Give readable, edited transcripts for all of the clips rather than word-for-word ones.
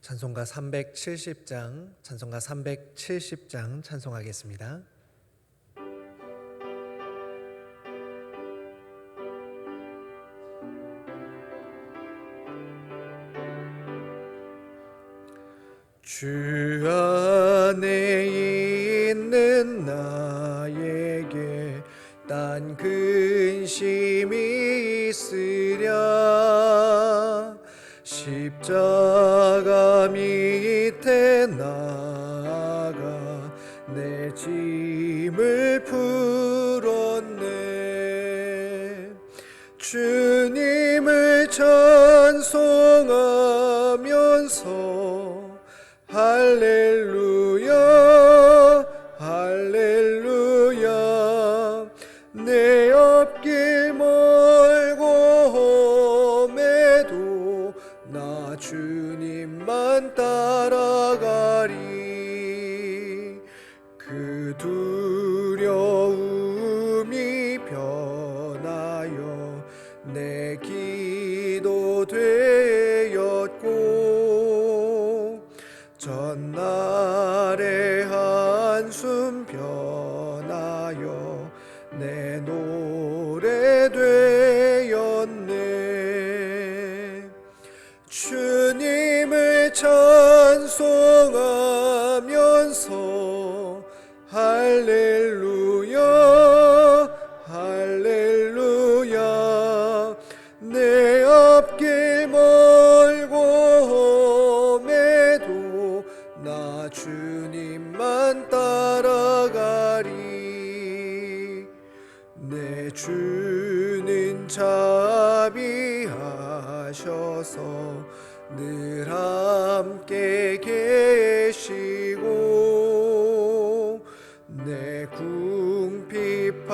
찬송가 370장 찬송하겠습니다. 주 안에 있는 나에게 딴 근심이 있으랴. 십자가 밑에 나아가 내 짐을 풀었네. 주님을 찬송하면서 할렐루야 할렐루야. 내 앞길 멀고 험해도 나 주님만 따라가리. 그 두려움이 변하여 내 기도 되었고, 전날의 한숨 변하여 내 노래 되었네. 주님을 찬송하면서 할렐루야 할렐루야. 내 앞길 멀고 험해도 나 주님만 따라가리. 내 주는 자비하셔서 늘 함께 계시고, 내 궁핍함을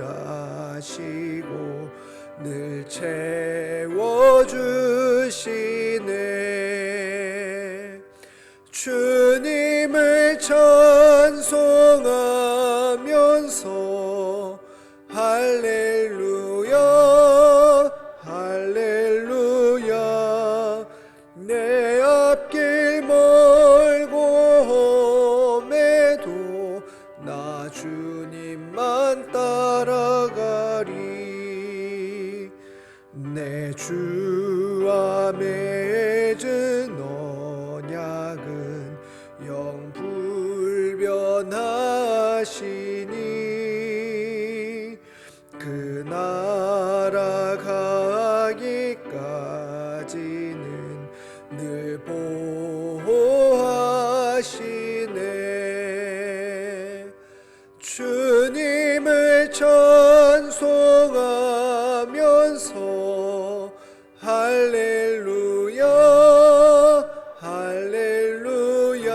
아시고 늘 채워주시네. 주님을 찬송하면서 할렐루야 할렐루야. 내 앞길 멀고 험해도 나 주님만 따라가리. 내 주와 맺은 언약은 영 불변하시니, 그 나라 가기까지는 늘 보호하시네. 주님을 찬송하면서 할렐루야 할렐루야.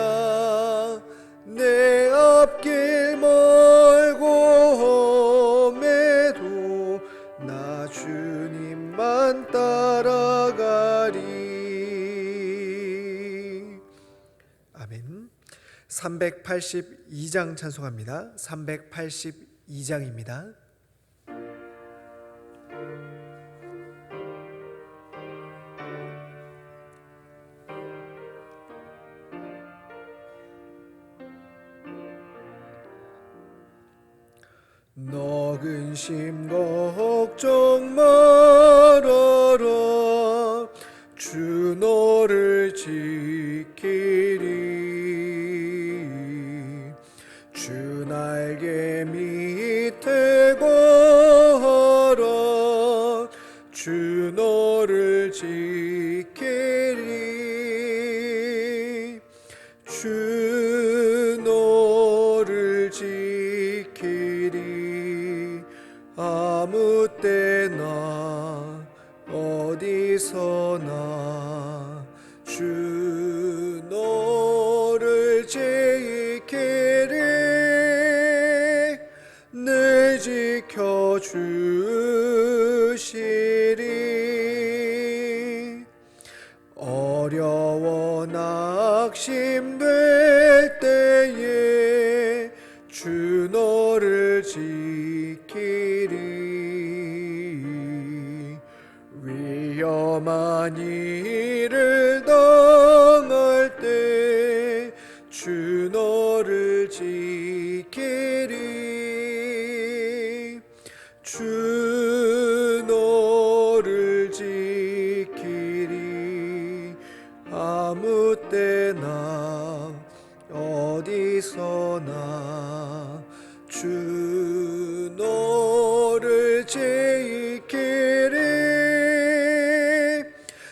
내 앞길 멀고 험해도 나 주님만 따라가리. 아멘. 382장 찬송합니다. 382장입니다. 너 근심 걱정 말아라. 주 너를 지키리. 주 날개 밑에 거하라. 주 너를 지키리. 주 너를 지키리. 아무 때나 어디서나 주 너를 지키리. 늘 지켜주시리. 어려워 낙심될 때에 주 너를 지키리. 위험한 일을 더 아무 때나 어디서나 주 너를 지키리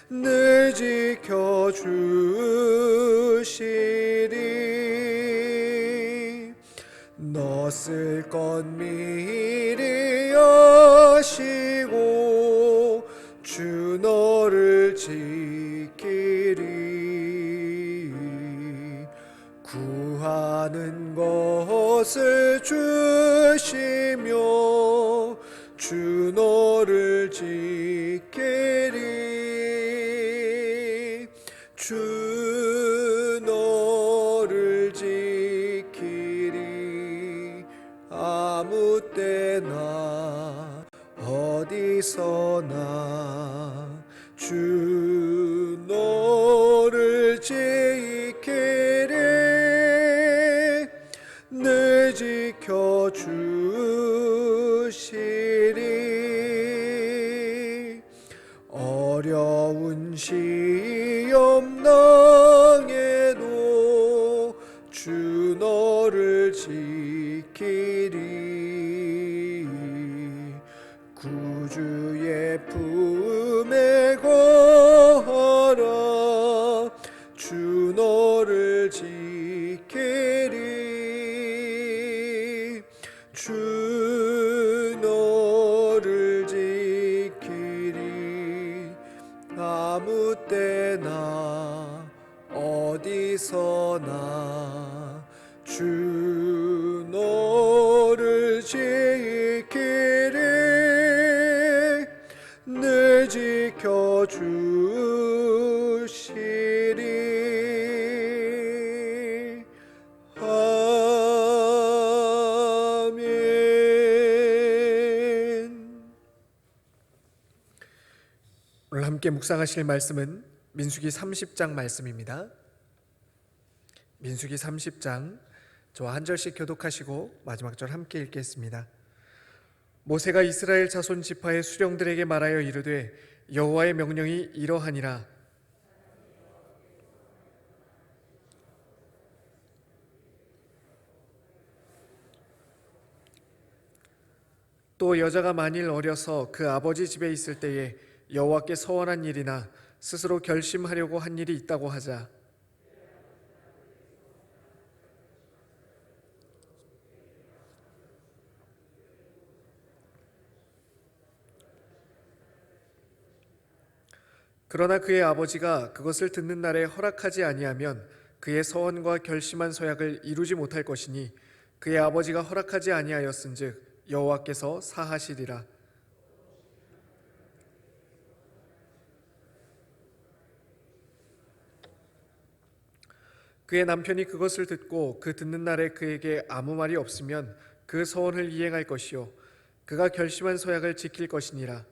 늘 지켜주시리 너 쓸 것 미리 아시고 주 너를 지키리 구하는 것을 주시며 주 너를 지키리 주 너를 지키리 아무 때나 어디서나 주 너를 지키리 늘 지켜주시리 어려운 시험 당해도 주 너를 지키리 구주의 품에 거하라 주 너를 지키리 주 너를 지키리 아무 때나 어디서나 주 너를 지키리 늘 지켜주시리 아멘. 오늘 함께 묵상하실 말씀은 민수기 30장 말씀입니다. 민수기 30장 저와 한 절씩 교독하시고 마지막 절 함께 읽겠습니다. 모세가 이스라엘 자손 지파의 수령들에게 말하여 이르되 여호와의 명령이 이러하니라. 또 여자가 만일 어려서 그 아버지 집에 있을 때에 여호와께 서원한 일이나 스스로 결심하려고 한 일이 있다고 하자. 그러나 그의 아버지가 그것을 듣는 날에 허락하지 아니하면 그의 서원과 결심한 서약을 이루지 못할 것이니 그의 아버지가 허락하지 아니하였은즉 여호와께서 사하시리라. 그의 남편이 그것을 듣고 그 듣는 날에 그에게 아무 말이 없으면 그 서원을 이행할 것이요 그가 결심한 서약을 지킬 것이니라.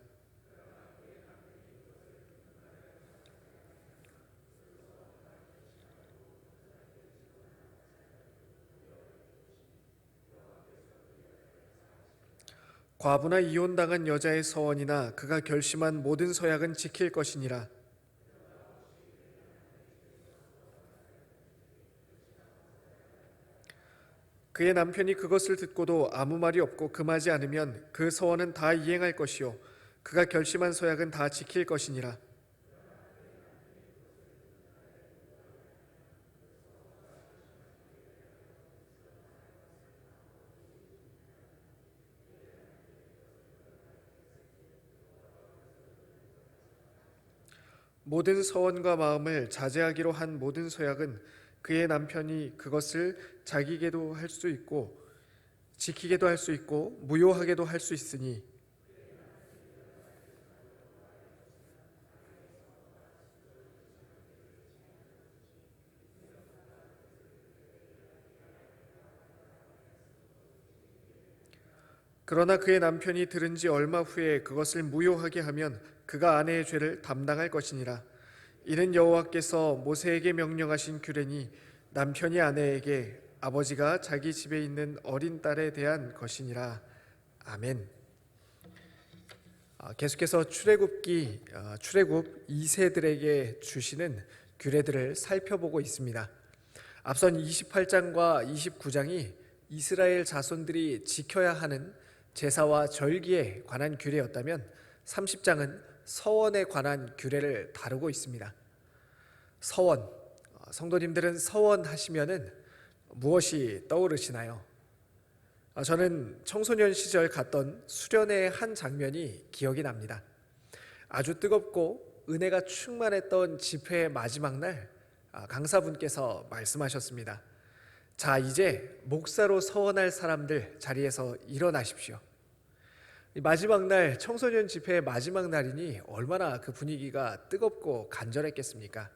과부나 이혼당한 여자의 서원이나 그가 결심한 모든 서약은 지킬 것이니라. 그의 남편이 그것을 듣고도 아무 말이 없고 금하지 않으면 그 서원은 다 이행할 것이요 그가 결심한 서약은 다 지킬 것이니라. 모든 서원과 마음을 자제하기로 한 모든 서약은 그의 남편이 그것을 자기게도 할 수 있고 지키게도 할 수 있고 무효하게도 할 수 있으니 그러나 그의 남편이 들은 지 얼마 후에 그것을 무효하게 하면 그가 아내의 죄를 담당할 것이니라. 이는 여호와께서 모세에게 명령하신 규례니 남편이 아내에게 아버지가 자기 집에 있는 어린 딸에 대한 것이니라. 아멘. 계속해서 출애굽 2세들에게 주시는 규례들을 살펴보고 있습니다. 앞선 28장과 29장이 이스라엘 자손들이 지켜야 하는 제사와 절기에 관한 규례였다면 30장은 서원에 관한 규례를 다루고 있습니다. 서원, 성도님들은 서원하시면은 무엇이 떠오르시나요? 저는 청소년 시절 갔던 수련회의 한 장면이 기억이 납니다. 아주 뜨겁고 은혜가 충만했던 집회의 마지막 날 강사분께서 말씀하셨습니다. 자, 이제 목사로 서원할 사람들 자리에서 일어나십시오. 마지막 날, 청소년 집회의 마지막 날이니 얼마나 그 분위기가 뜨겁고 간절했겠습니까?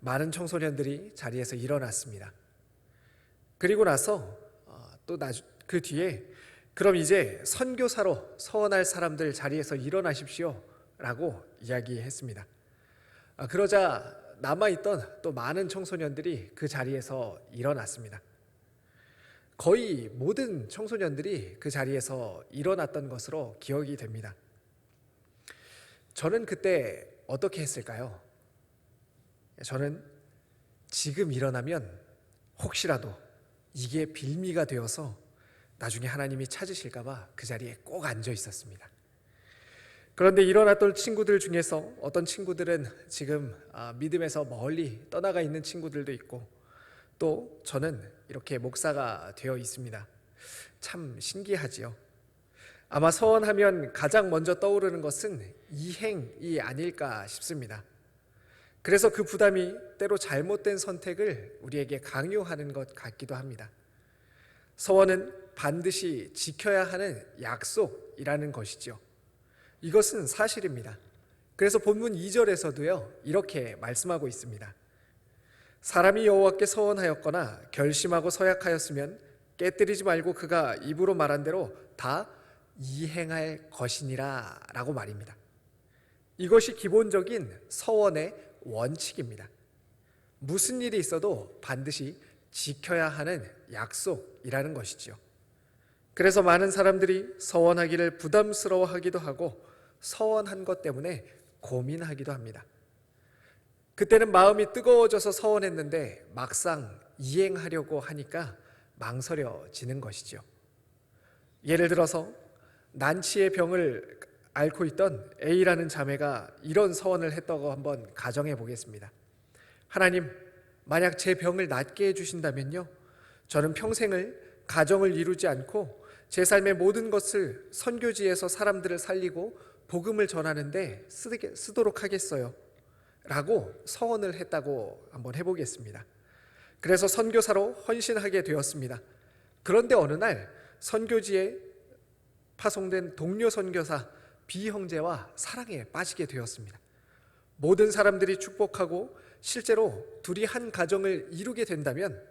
많은 청소년들이 자리에서 일어났습니다. 그리고 나서 또 그 뒤에 그럼 이제 선교사로 서원할 사람들 자리에서 일어나십시오 라고 이야기했습니다. 그러자 남아있던 또 많은 청소년들이 그 자리에서 일어났습니다. 거의 모든 청소년들이 그 자리에서 일어났던 것으로 기억이 됩니다. 저는 그때 어떻게 했을까요? 저는 지금 일어나면 혹시라도 이게 빌미가 되어서 나중에 하나님이 찾으실까 봐 그 자리에 꼭 앉아 있었습니다. 그런데 일어났던 친구들 중에서 어떤 친구들은 지금 믿음에서 멀리 떠나가 있는 친구들도 있고 또 저는 이렇게 목사가 되어 있습니다. 참 신기하지요. 아마 서원하면 가장 먼저 떠오르는 것은 이행이 아닐까 싶습니다. 그래서 그 부담이 때로 잘못된 선택을 우리에게 강요하는 것 같기도 합니다. 서원은 반드시 지켜야 하는 약속이라는 것이죠. 이것은 사실입니다. 그래서 본문 2절에서도요 이렇게 말씀하고 있습니다. 사람이 여호와께 서원하였거나 결심하고 서약하였으면 깨뜨리지 말고 그가 입으로 말한 대로 다 이행할 것이니라 라고 말입니다. 이것이 기본적인 서원의 원칙입니다. 무슨 일이 있어도 반드시 지켜야 하는 약속이라는 것이지요. 그래서 많은 사람들이 서원하기를 부담스러워하기도 하고 서원한 것 때문에 고민하기도 합니다. 그때는 마음이 뜨거워져서 서원했는데 막상 이행하려고 하니까 망설여지는 것이죠. 예를 들어서 난치의 병을 앓고 있던 A라는 자매가 이런 서원을 했다고 한번 가정해 보겠습니다. 하나님, 만약 제 병을 낫게 해주신다면요, 저는 평생을 가정을 이루지 않고 제 삶의 모든 것을 선교지에서 사람들을 살리고 복음을 전하는 데 쓰도록 하겠어요 라고 서원을 했다고 한번 해보겠습니다. 그래서 선교사로 헌신하게 되었습니다. 그런데 어느 날 선교지에 파송된 동료 선교사 B 형제와 사랑에 빠지게 되었습니다. 모든 사람들이 축복하고 실제로 둘이 한 가정을 이루게 된다면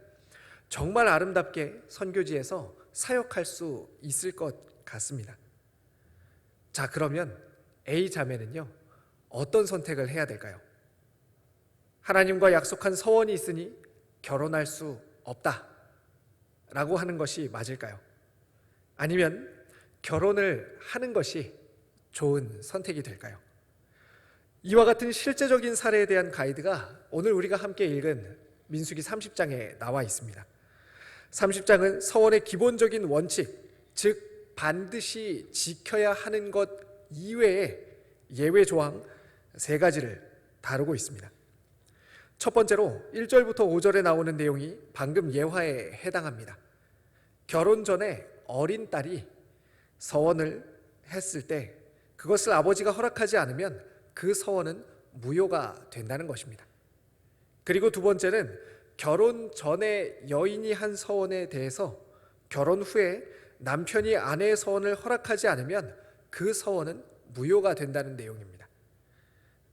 정말 아름답게 선교지에서 사역할 수 있을 것 같습니다. 자, 그러면 A 자매는요, 어떤 선택을 해야 될까요? 하나님과 약속한 서원이 있으니 결혼할 수 없다 라고 하는 것이 맞을까요? 아니면 결혼을 하는 것이 좋은 선택이 될까요? 이와 같은 실제적인 사례에 대한 가이드가 오늘 우리가 함께 읽은 민수기 30장에 나와 있습니다. 30장은 서원의 기본적인 원칙, 즉 반드시 지켜야 하는 것 이외의 예외 조항 3가지를 다루고 있습니다. 첫 번째로 1절부터 5절에 나오는 내용이 방금 예화에 해당합니다. 결혼 전에 어린 딸이 서원을 했을 때 그것을 아버지가 허락하지 않으면 그 서원은 무효가 된다는 것입니다. 그리고 두 번째는 결혼 전에 여인이 한 서원에 대해서 결혼 후에 남편이 아내의 서원을 허락하지 않으면 그 서원은 무효가 된다는 내용입니다.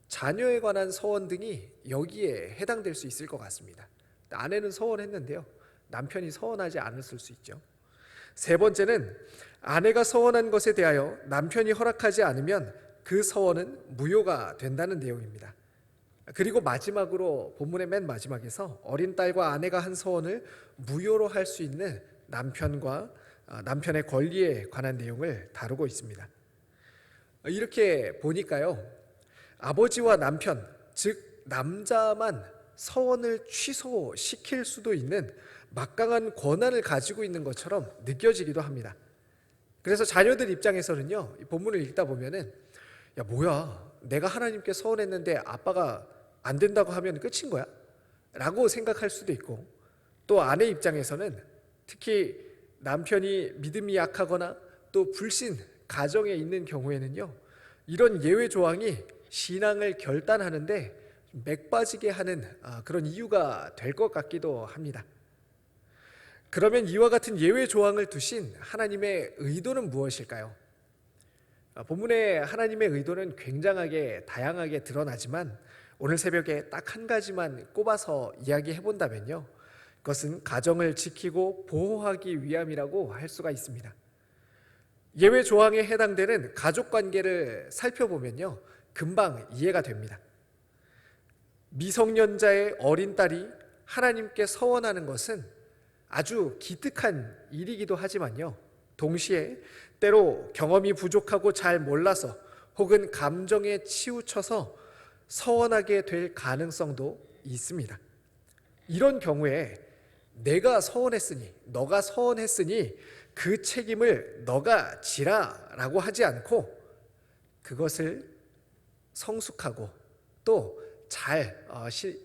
자녀에 관한 서원 등이 여기에 해당될 수 있을 것 같습니다. 아내는 서원했는데요, 남편이 서원하지 않았을 수 있죠. 세 번째는 아내가 서원한 것에 대하여 남편이 허락하지 않으면 그 서원은 무효가 된다는 내용입니다. 그리고 마지막으로 본문의 맨 마지막에서 어린 딸과 아내가 한 서원을 무효로 할 수 있는 남편과 남편의 권리에 관한 내용을 다루고 있습니다. 이렇게 보니까요, 아버지와 남편, 즉 남자만 서원을 취소시킬 수도 있는 막강한 권한을 가지고 있는 것처럼 느껴지기도 합니다. 그래서 자녀들 입장에서는요, 이 본문을 읽다 보면은 야 뭐야, 내가 하나님께 서원했는데 아빠가 안 된다고 하면 끝인 거야? 라고 생각할 수도 있고, 또 아내 입장에서는 특히 남편이 믿음이 약하거나 또 불신 가정에 있는 경우에는요, 이런 예외 조항이 신앙을 결단하는데 맥 빠지게 하는 그런 이유가 될 것 같기도 합니다. 그러면 이와 같은 예외 조항을 두신 하나님의 의도는 무엇일까요? 본문의 하나님의 의도는 굉장하게 다양하게 드러나지만 오늘 새벽에 딱 한 가지만 꼽아서 이야기해 본다면요, 그것은 가정을 지키고 보호하기 위함이라고 할 수가 있습니다. 예외 조항에 해당되는 가족 관계를 살펴보면요, 금방 이해가 됩니다. 미성년자의 어린 딸이 하나님께 서원하는 것은 아주 기특한 일이기도 하지만요, 동시에 때로 경험이 부족하고 잘 몰라서 혹은 감정에 치우쳐서 서원하게 될 가능성도 있습니다. 이런 경우에 내가 서원했으니, 너가 서원했으니 그 책임을 너가 지라라고 하지 않고 그것을 성숙하고 또 잘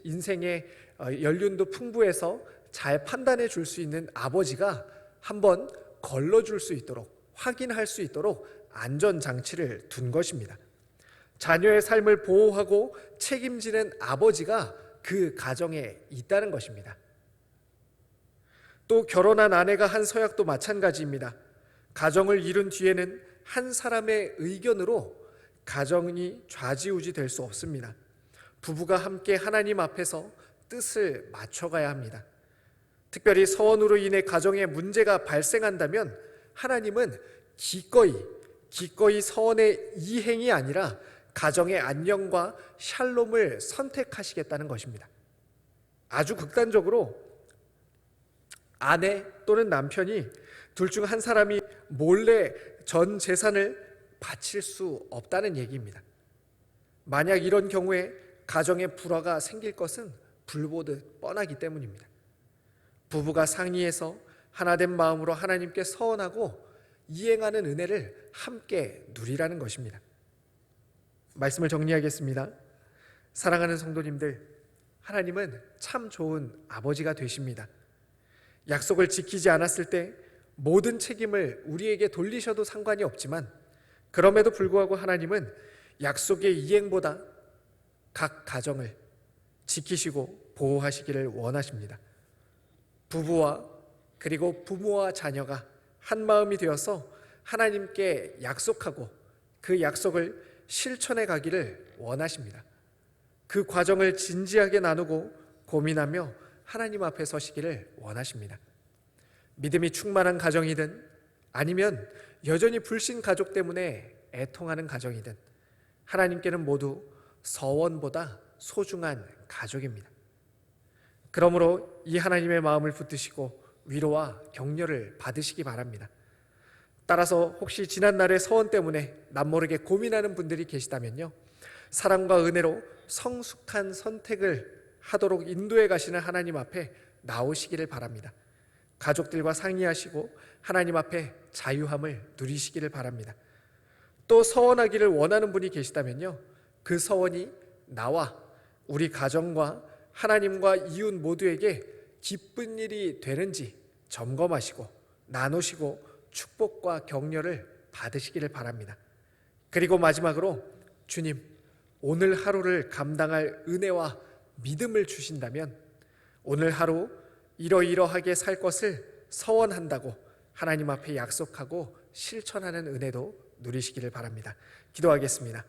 인생의 연륜도 풍부해서 잘 판단해 줄 수 있는 아버지가 한번 걸러줄 수 있도록, 확인할 수 있도록 안전장치를 둔 것입니다. 자녀의 삶을 보호하고 책임지는 아버지가 그 가정에 있다는 것입니다. 또 결혼한 아내가 한 서약도 마찬가지입니다. 가정을 이룬 뒤에는 한 사람의 의견으로 가정이 좌지우지 될 수 없습니다. 부부가 함께 하나님 앞에서 뜻을 맞춰가야 합니다. 특별히 서원으로 인해 가정에 문제가 발생한다면 하나님은 기꺼이 서원의 이행이 아니라 가정의 안녕과 샬롬을 선택하시겠다는 것입니다. 아주 극단적으로 아내 또는 남편이 둘 중 한 사람이 몰래 전 재산을 바칠 수 없다는 얘기입니다. 만약 이런 경우에 가정에 불화가 생길 것은 불보듯 뻔하기 때문입니다. 부부가 상의해서 하나된 마음으로 하나님께 서원하고 이행하는 은혜를 함께 누리라는 것입니다. 말씀을 정리하겠습니다. 사랑하는 성도님들, 하나님은 참 좋은 아버지가 되십니다. 약속을 지키지 않았을 때 모든 책임을 우리에게 돌리셔도 상관이 없지만, 그럼에도 불구하고 하나님은 약속의 이행보다 각 가정을 지키시고 보호하시기를 원하십니다. 부부와 그리고 부모와 자녀가 한 마음이 되어서 하나님께 약속하고 그 약속을 실천해 가기를 원하십니다. 그 과정을 진지하게 나누고 고민하며 하나님 앞에 서시기를 원하십니다. 믿음이 충만한 가정이든 아니면 여전히 불신 가족 때문에 애통하는 가정이든 하나님께는 모두 서원보다 소중한 가족입니다. 그러므로 이 하나님의 마음을 붙드시고 위로와 격려를 받으시기 바랍니다. 따라서 혹시 지난날의 서원 때문에 남모르게 고민하는 분들이 계시다면요, 사랑과 은혜로 성숙한 선택을 하도록 인도해 가시는 하나님 앞에 나오시기를 바랍니다. 가족들과 상의하시고 하나님 앞에 자유함을 누리시기를 바랍니다. 또 서원하기를 원하는 분이 계시다면요, 그 서원이 나와 우리 가정과 하나님과 이웃 모두에게 기쁜 일이 되는지 점검하시고 나누시고 축복과 격려를 받으시기를 바랍니다. 그리고 마지막으로 주님, 오늘 하루를 감당할 은혜와 믿음을 주신다면 오늘 하루 이러이러하게 살 것을 서원한다고 하나님 앞에 약속하고 실천하는 은혜도 누리시기를 바랍니다. 기도하겠습니다.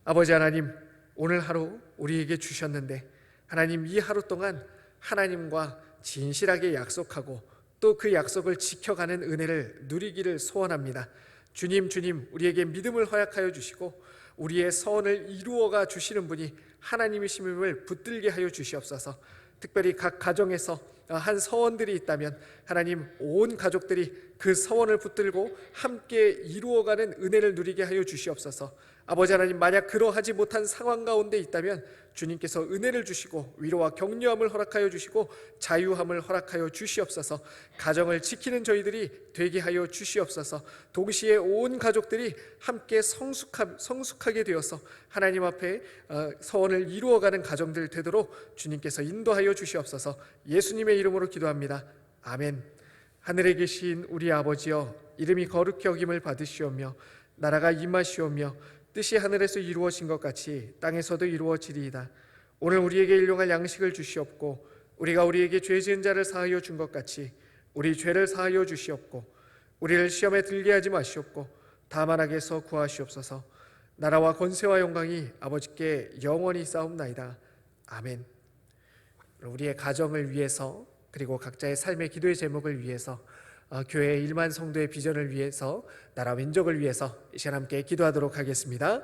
아버지 하나님, 오늘 하루 우리에게 주셨는데 하나님, 이 하루 동안 하나님과 진실하게 약속하고 또 그 약속을 지켜가는 은혜를 누리기를 소원합니다. 주님, 우리에게 믿음을 허락하여 주시고 우리의 서원을 이루어가 주시는 분이 하나님이심을 붙들게 하여 주시옵소서. 특별히 각 가정에서 한 서원들이 있다면 하나님, 온 가족들이 그 서원을 붙들고 함께 이루어가는 은혜를 누리게 하여 주시옵소서. 아버지 하나님, 만약 그러하지 못한 상황 가운데 있다면 주님께서 은혜를 주시고 위로와 격려함을 허락하여 주시고 자유함을 허락하여 주시옵소서. 가정을 지키는 저희들이 되게 하여 주시옵소서. 동시에 온 가족들이 함께 성숙하게 되어서 하나님 앞에 서원을 이루어가는 가정들 되도록 주님께서 인도하여 주시옵소서. 예수님의 이름으로 기도합니다. 아멘. 하늘에 계신 우리 아버지여, 이름이 거룩히 여김을 받으시오며 나라가 임하시오며 뜻이 하늘에서 이루어진 것 같이 땅에서도 이루어지리이다. 오늘 우리에게 일용할 양식을 주시옵고 우리가 우리에게 죄 지은 자를 사하여 준 것 같이 우리 죄를 사하여 주시옵고 우리를 시험에 들게 하지 마시옵고 다만 악에서 구하시옵소서. 나라와 권세와 영광이 아버지께 영원히 싸움나이다. 아멘. 우리의 가정을 위해서, 그리고 각자의 삶의 기도의 제목을 위해서, 교회의 1만 성도의 비전을 위해서, 나라 민족을 위해서 이 시간 함께 기도하도록 하겠습니다.